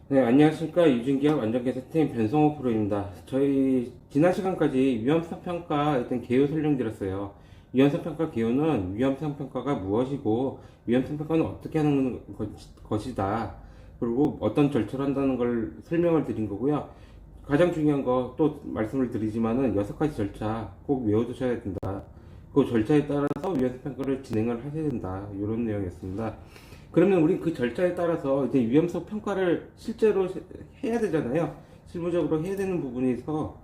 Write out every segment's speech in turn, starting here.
네, 안녕하십니까. 유진기업 안전개선팀 변성호 프로입니다. 저희 지난 시간까지 위험성 평가 일단 개요 설명드렸어요. 위험성 평가 개요는 위험성 평가가 무엇이고 위험성 평가는 어떻게 하는 것이다. 그리고 어떤 절차를 한다는 걸 설명을 드린 거고요. 가장 중요한 거 또 말씀을 드리지만은 6가지 절차 꼭 외워두셔야 된다. 그 절차에 따라서 위험성 평가를 진행을 하셔야 된다. 이런 내용이었습니다. 그러면 우리 그 절차에 따라서 이제 위험성 평가를 실제로 해야 되잖아요. 실무적으로 해야 되는 부분에서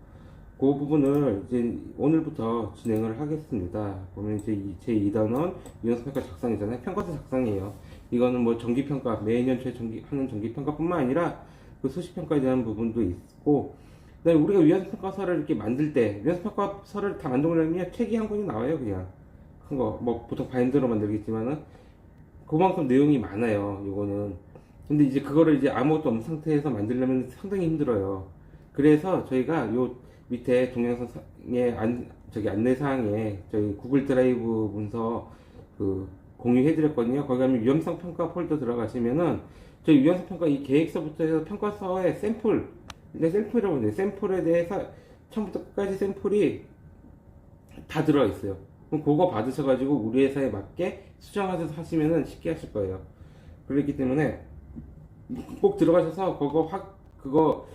그 부분을 이제 오늘부터 진행을 하겠습니다. 보면 이제 제 2단원 위험성 평가 작성이잖아요. 평가서 작성이에요. 이거는 뭐 정기평가, 매년 하는 정기평가뿐만 아니라 그 수시평가에 대한 부분도 있고, 그다음에 우리가 위험성 평가서를 이렇게 만들 때, 위험성 평가서를 다 만들려면 책이 한 권이 나와요, 그냥. 큰 거. 뭐 보통 바인더로 만들겠지만은, 그만큼 내용이 많아요, 요거는. 근데 이제 그거를 이제 아무것도 없는 상태에서 만들려면 상당히 힘들어요. 그래서 저희가 요 밑에 동영상에 안내사항에 저희 구글 드라이브 문서 그 공유해드렸거든요. 거기 가면 위험성 평가 폴더 들어가시면은 저희 위험성 평가 이 계획서부터 해서 평가서의 샘플, 근데 샘플이라고 해요. 샘플에 대해서 처음부터 끝까지 샘플이 다 들어있어요. 그럼 그거 받으셔가지고 우리 회사에 맞게 수정하셔서 하시면은 쉽게 하실 거예요. 그렇기 때문에 꼭 들어가셔서 그거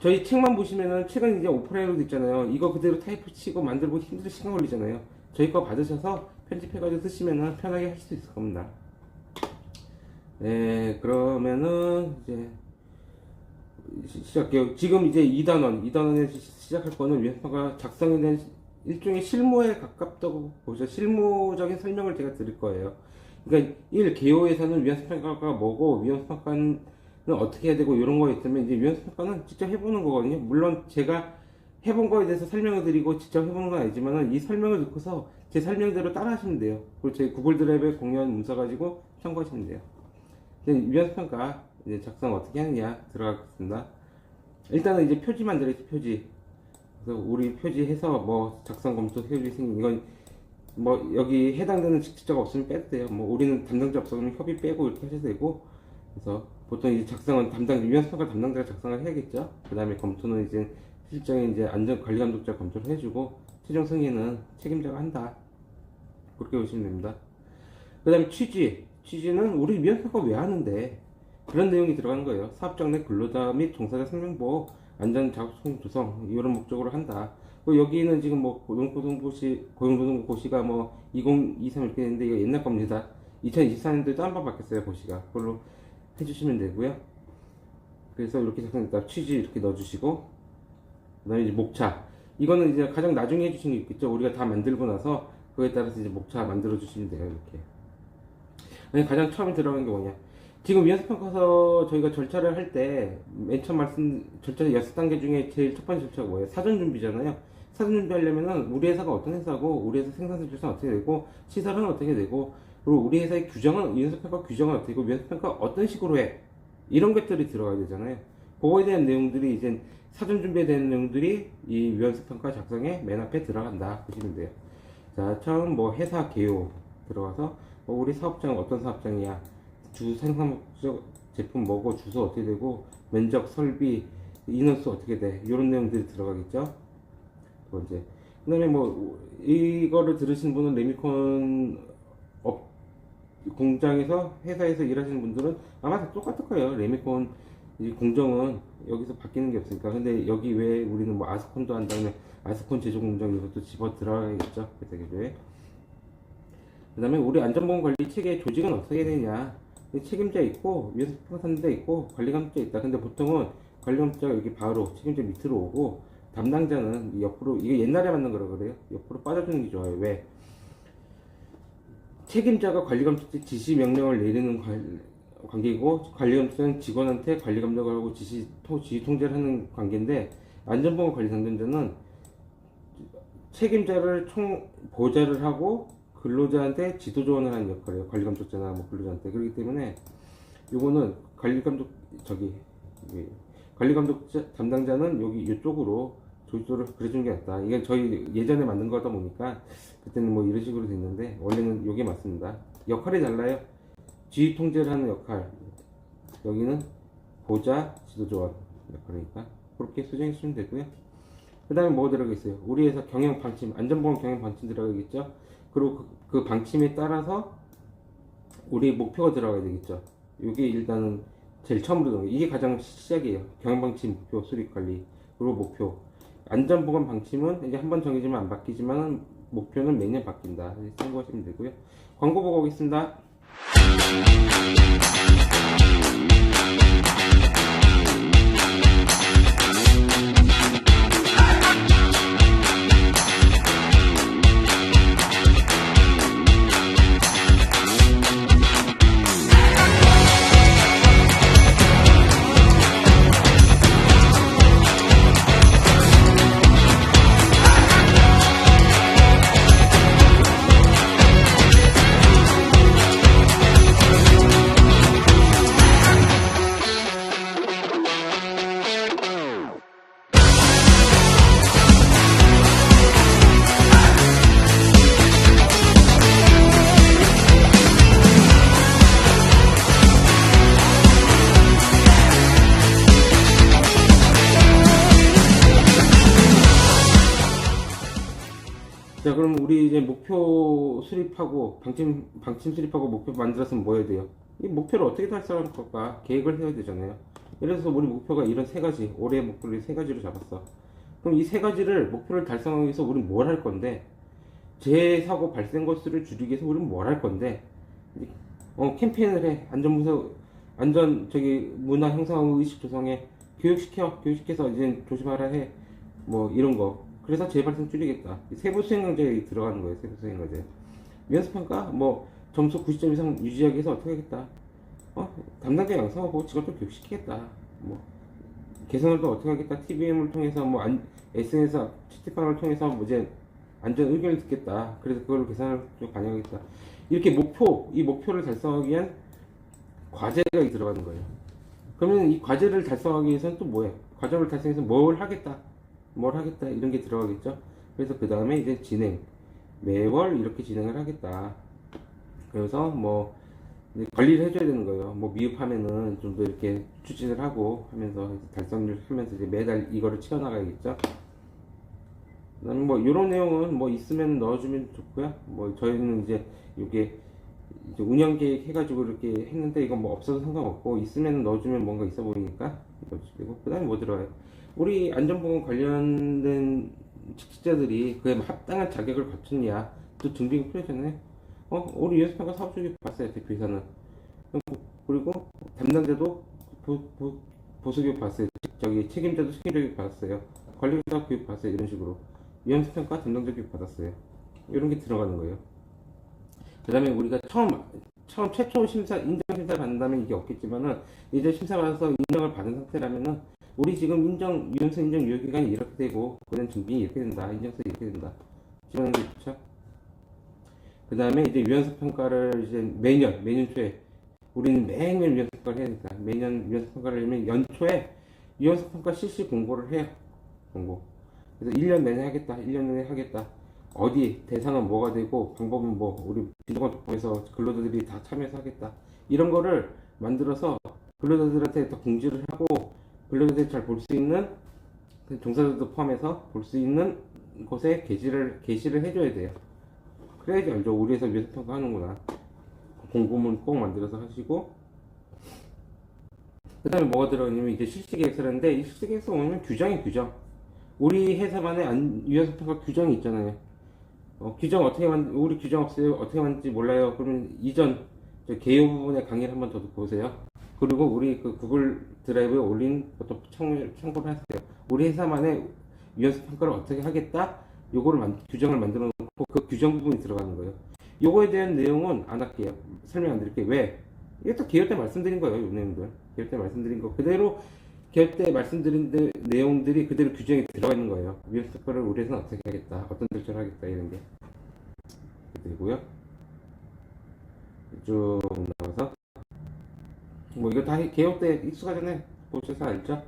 저희 책만 보시면은 책은 이제 오프라인으로 있잖아요. 이거 그대로 타이프 치고 만들고 힘들 시간 걸리잖아요. 저희 거 받으셔서 편집해가지고 쓰시면은 편하게 하실 수 있을 겁니다. 네, 그러면은 이제 시작해요. 지금 이제 2단원에 시작할 거는 위험평가 작성에 대한 일종의 실무에 가깝다고 보죠. 실무적인 설명을 제가 드릴 거예요. 그러니까 1. 개요에서는 위험평가가 뭐고 위험평가는 어떻게 해야 되고 이런 거 있으면 이제 위험평가는 직접 해보는 거거든요. 물론 제가 해본 거에 대해서 설명을 드리고 직접 해보는 건 아니지만은 이 설명을 듣고서 제 설명대로 따라 하시면 돼요. 그리고 제 구글 드라이브에 공유한 문서 가지고 참고하시면 돼요. 위험평가 이제 작성 어떻게 하느냐 들어가겠습니다. 일단은 이제 표지 만들어야지, 표지. 그래서 우리 표지해서 뭐 작성 검토 세율이 생긴 이건 뭐 여기 해당되는 직책자가 없으면 빼도 돼요. 뭐 우리는 담당자 없으면 협의 빼고 이렇게 하셔도 되고. 그래서 보통 이제 작성은 위험평가 담당자가 작성을 해야겠죠. 그 다음에 검토는 이제 실장의 이제 안전관리감독자 검토를 해주고 최종 승인은 책임자가 한다. 그렇게 보시면 됩니다. 그 다음에 취지는 우리 위험평가 왜 하는데 그런 내용이 들어가는 거예요. 사업장 내 근로자 및 종사자 생명보호, 안전작업성 조성 이런 목적으로 한다. 여기는 지금 뭐 고용노동부 고시가 뭐 2023 이렇게 되는데 이거 옛날 겁니다. 2024년도에도 한 번 바뀌었어요, 고시가. 그걸로 해주시면 되고요. 그래서 이렇게 작성했다. 취지 이렇게 넣어주시고, 그다음에 이제 목차. 이거는 이제 가장 나중에 해주시는 게 있겠죠. 우리가 다 만들고 나서 그거에 따라서 이제 목차 만들어 주시면 돼요, 이렇게. 가장 처음에 들어가는 게 뭐냐? 지금 위험성평가서 저희가 절차를 할 때 맨 처음 절차 6단계 중에 제일 첫 번째 절차가 뭐예요? 사전 준비잖아요. 사전 준비하려면은 우리 회사가 어떤 회사고 우리 회사 생산성 조사는 어떻게 되고 시설은 어떻게 되고 그리고 우리 회사의 위험성평가 규정은 어떻게 되고 위험성평가 어떤 식으로 해? 이런 것들이 들어가야 되잖아요. 그거에 대한 내용들이 이제 사전 준비에 대한 내용들이 이 위험성평가 작성에 맨 앞에 들어간다 보시면 돼요. 자, 처음 뭐 회사 개요 들어가서 우리 사업장은 어떤 사업장이야? 주 생산 목적 제품 뭐고 주소 어떻게 되고 면적 설비 인원수 어떻게 돼 이런 내용들이 들어가겠죠. 두 번째 그 다음에 뭐 이거를 들으신 분은 레미콘 공장에서 회사에서 일하시는 분들은 아마 다 똑같을 거예요. 레미콘 이 공정은 여기서 바뀌는 게 없으니까. 근데 여기 왜 우리는 뭐 아스콘도 한다면 아스콘 제조 공정 이것도 집어 들어가겠죠. 회사계조에. 그 다음에 우리 안전보건관리 체계 조직은 어떻게 되냐. 책임자 있고 위험평가사 있고 관리감독자 있다. 근데 보통은 관리감독자가 여기 바로 책임자 밑으로 오고 담당자는 옆으로, 이게 옛날에 만든 거라 그래요. 옆으로 빠져주는 게 좋아요. 왜? 책임자가 관리감독자 지시 명령을 내리는 관계이고 관리감독자는 직원한테 관리감독을 하고 지시 통제를 하는 관계인데 안전보건관리 담당자는 책임자를 보좌를 하고 근로자한테 지도 조언을 하는 역할이에요. 관리감독자나 뭐 근로자한테. 그렇기 때문에 요거는 관리감독 담당자는 여기 이쪽으로 조직도를 그려주는 게 낫다. 이게 저희 예전에 만든 거다 보니까 그때는 뭐 이런 식으로 됐는데 원래는 이게 맞습니다. 역할이 달라요. 지휘 통제를 하는 역할, 여기는 보좌 지도조원 역할이니까 그렇게 수정해 주시면 되고요. 그 다음에 뭐 들어가 있어요? 우리 회사 경영 방침, 안전보건 경영 방침 들어가겠죠. 그리고 그 방침에 따라서 우리 목표가 들어가야 되겠죠. 이게 일단은 제일 처음으로 들어가요. 이게 가장 시작이에요. 경영 방침, 목표, 수립 관리, 그리고 목표. 안전보건 방침은 이제 한 번 정해지면 안 바뀌지만 목표는 매년 바뀐다. 참고하시면 되고요. 광고 보고 오겠습니다. 자, 그럼 우리 이제 목표 수립하고 방침 수립하고 목표 만들었으면 뭐 해야 돼요? 이 목표를 어떻게 달성할 걸까? 계획을 해야 되잖아요. 예를 들어서 우리 목표가 이런 세 가지, 올해 목표를 세 가지로 잡았어. 그럼 이 세 가지를 목표를 달성하기 위해서 우리는 뭘 할 건데? 재사고 발생 건수를 줄이기 위해서 우리는 뭘 할 건데? 캠페인을 해. 문화 형성하고 의식 조성해. 교육시켜서 이제 조심하라 해. 뭐 이런 거. 그래서 재발생 줄이겠다. 세부 수행과제에 들어가는 거예요. 세부 수행과제. 연습평가 뭐 점수 90점 이상 유지하기 위해서 어떻게 하겠다. 담당자 양성하고 직원들 교육시키겠다. 뭐 개선을 또 어떻게 하겠다. TVM을 통해서 뭐 SNS 채팅방을 통해서 뭐 이제 안전 의견을 듣겠다. 그래서 그걸로 개선을 좀 반영하겠다. 이렇게 이 목표를 달성하기 위한 과제가 들어가는 거예요. 그러면 이 과제를 달성하기 위해서는 또 뭐예요? 과제를 달성해서 뭘 하겠다 이런 게 들어가겠죠. 그래서 그 다음에 이제 진행, 매월 이렇게 진행을 하겠다. 그래서 뭐 관리를 해줘야 되는 거예요. 뭐 미흡하면은 좀 더 이렇게 추진을 하고 하면서 달성률 하면서 이제 매달 이거를 채워나가야겠죠. 그다음에 뭐 이런 내용은 뭐 있으면 넣어주면 좋고요. 뭐 저희는 이제 이게 이제 운영 계획 해가지고 이렇게 했는데 이건 뭐 없어도 상관없고 있으면 넣어주면 뭔가 있어 보이니까 넣어주시고. 그다음에 뭐 들어가요? 우리 안전보건 관련된 직책자들이 그에 합당한 자격을 갖췄냐 또 등록이 필요하잖아요. 우리 연습평가 사업주기 봤어요. 대표이사는. 그리고 담당자도 보수교육 봤어요. 책임자도 책임교육 받았어요. 관리자 교육 받았어요. 이런 식으로 연습평가 담당자 교육 받았어요. 이런 게 들어가는 거예요. 그 다음에 우리가 최초 심사 인정 심사 받는 다음에 이게 없겠지만은 이제 심사 받아서 인정을 받은 상태라면은 우리 지금 유연성 인정 유효기간이 이렇게 되고, 그다음 준비 이렇게 된다. 인정서 이렇게 된다. 지원하는 게 좋죠. 그 다음에 이제 유연성 평가를 이제 매년 초에, 우리는 매년 유연성 평가를 해야 되니까, 매년 유연성 평가를 하면 연초에 유연성 평가 실시 공고를 해요. 공고. 그래서 1년 내내 하겠다. 1년 내내 하겠다. 어디, 대상은 뭐가 되고, 방법은 뭐, 우리 비정관 통해서 근로자들이 다 참여해서 하겠다. 이런 거를 만들어서 근로자들한테 더 공지를 하고, 근로자들이 잘 볼 수 있는, 종사자들도 포함해서 볼 수 있는 곳에 게시를 해줘야 돼요. 그래야지 알죠. 우리 회사 위에서 평가하는구나. 공고문 꼭 만들어서 하시고, 그 다음에 뭐가 들어가냐면 이제 실시계획서라는데, 이 실시계획서 오면 규정이 규정. 우리 회사만의 유연성 평가 규정이 있잖아요. 규정 우리 규정 없어요. 어떻게 만든지 몰라요. 그러면 이전 개요 부분의 강의를 한번 더 듣고 오세요. 그리고 우리 그 구글 드라이브에 올린 것도 참고를 하세요. 우리 회사만의 유연성 평가를 어떻게 하겠다? 요거를 규정을 만들어 놓고 그 규정 부분이 들어가는 거예요. 요거에 대한 내용은 안 할게요. 설명 안 드릴게요. 왜? 이게 또 개요 때 말씀드린 거예요. 요 내용들. 개요 때 말씀드린 거 그대로 개요 때 말씀드린 내용들이 그대로 규정에 들어가 있는 거예요. 유연성 평가를 우리 회사는 어떻게 하겠다? 어떤 절차를 하겠다? 이런 게 되고요. 쭉 나가서 뭐 이거 다 개요 때 익숙하잖아요. 보셔서 알죠?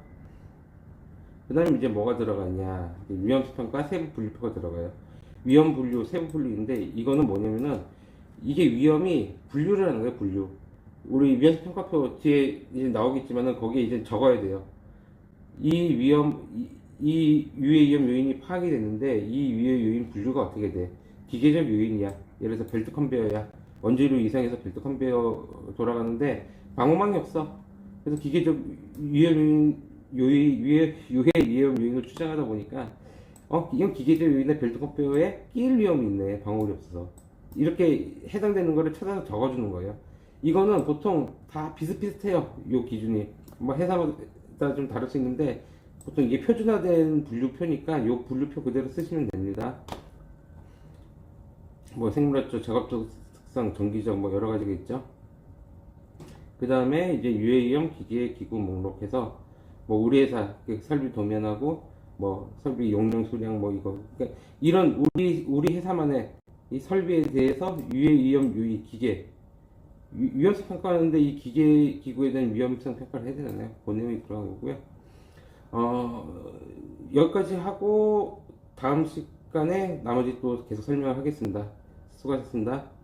그 다음에 이제 뭐가 들어가냐. 위험성 평가 세부 분류표가 들어가요. 위험 분류, 세부 분류인데, 이거는 뭐냐면은, 이게 위험이 분류를 하는 거예요, 분류. 우리 위험성 평가표 뒤에 이제 나오겠지만은, 거기에 이제 적어야 돼요. 이 위험, 이 유해 위험 요인이 파악이 됐는데, 이 유해 요인 분류가 어떻게 돼? 기계적 요인이야. 예를 들어서 벨트 컨베어야. 원재료 이상에서 벨트 컨베어 돌아가는데, 방호망이 없어. 그래서 기계적 유해 요인, 유해 위험 요인을 추정하다 보니까, 이건 기계적 요인의 벨트 컨베어에 끼일 위험이 있네. 방울이 없어서. 이렇게 해당되는 거를 찾아서 적어주는 거예요. 이거는 보통 다 비슷비슷해요. 요 기준이. 뭐 회사마다 좀 다를 수 있는데, 보통 이게 표준화된 분류표니까 요 분류표 그대로 쓰시면 됩니다. 뭐 생물학적, 작업적 특성, 전기적 뭐 여러 가지가 있죠. 그 다음에 이제 유해위험 기계 기구 목록해서 뭐 우리 회사 설비 도면하고 뭐 설비 용량 수량 뭐 이거 그러니까 이런 우리 회사만의 이 설비에 대해서 유해위험 유의 기계 위험성 평가하는데 이 기계 기구에 대한 위험성 평가를 해야 되잖아요. 그 내용이 들어간 거고요. 여기까지 하고 다음 시간에 나머지 또 계속 설명을 하겠습니다. 수고하셨습니다.